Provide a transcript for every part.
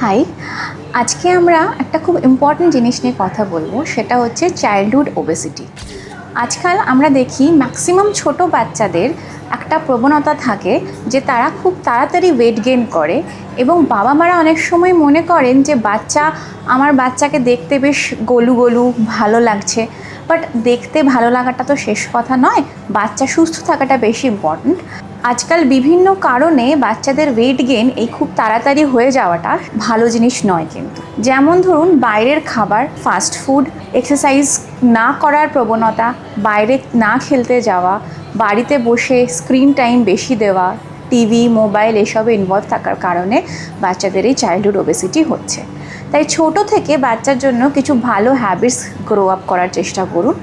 High, আজকে আমরা একটা খুব ইম্পর্টেন্ট জিনিস নিয়ে কথা বলবো, সেটা হচ্ছে চাইল্ডহুড ওবেসিটি। আজকাল আমরা দেখি ম্যাক্সিমাম ছোট বাচ্চাদের একটা প্রবণতা থাকে যে তারা খুব তাড়াতাড়ি ওয়েট গেইন করে, এবং বাবা মারা অনেক সময় মনে করেন যে আমার বাচ্চাকে দেখতে বেশ গলু গলু ভালো লাগছে। বাট দেখতে ভালো লাগাটা তো শেষ কথা নয়, বাচ্চা সুস্থ থাকাটা বেশি ইম্পর্ট্যান্ট। আজকাল বিভিন্ন কারণে বাচ্চাদের ওয়েট গেইন এই খুব তাড়াতাড়ি হয়ে যাওয়াটা ভালো জিনিস নয় কিন্তু। যেমন ধরুন, বাইরের খাবার, ফাস্ট ফুড, এক্সারসাইজ না করার প্রবণতা, বাইরে না খেলতে যাওয়া, বাড়িতে বসে স্ক্রিন টাইম বেশি দেওয়া, টিভি, মোবাইল এসবে ইনভলভ থাকার কারণে বাচ্চাদের এই চাইল্ডহুড ওবেসিটি হচ্ছে। তাই ছোট থেকে বাচ্চার জন্য কিছু ভালো হ্যাবিটস গ্রো আপ করার চেষ্টা করুন।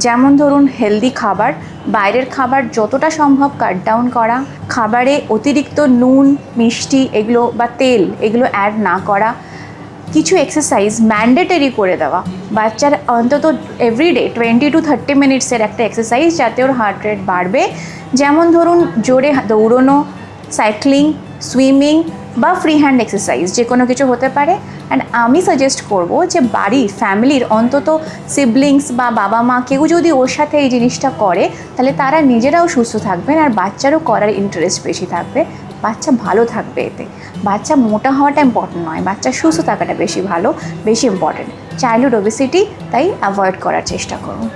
যেমন ধরুন, হেলদি খাবার, বাইরের খাবার যতটা সম্ভব কাট ডাউন করা, খাবারে অতিরিক্ত নুন, মিষ্টি এগুলো বা তেল এগুলো অ্যাড না করা, কিছু এক্সারসাইজ ম্যান্ডেটরি করে দেওয়া, বাচ্চার অন্তত এভরিডে 20 to 30 মিনিটসের একটা এক্সারসাইজ, যাতে ওর হার্ট রেট বাড়বে। যেমন ধরুন, জোরে দৌড়নো, সাইক্লিং, সুইমিং বা ফ্রি হ্যান্ড এক্সারসাইজ যে কোনো কিছু হতে পারে। অ্যান্ড আমি সাজেস্ট করব যে বাড়ির ফ্যামিলির অন্তত সিবলিংস বা বাবা মা কেউ যদি ওর সাথে এই জিনিসটা করে, তাহলে তারা নিজেরাও সুস্থ থাকবেন আর বাচ্চারও করার ইন্টারেস্ট বেশি থাকবে, বাচ্চা ভালো থাকবে। এতে বাচ্চা মোটা হওয়াটা ইম্পর্টেন্ট নয়, বাচ্চা সুস্থ থাকাটা বেশি ইম্পর্টেন্ট। চাইল্ডহুড ওবেসিটি তাই অ্যাভয়েড করার চেষ্টা করুন।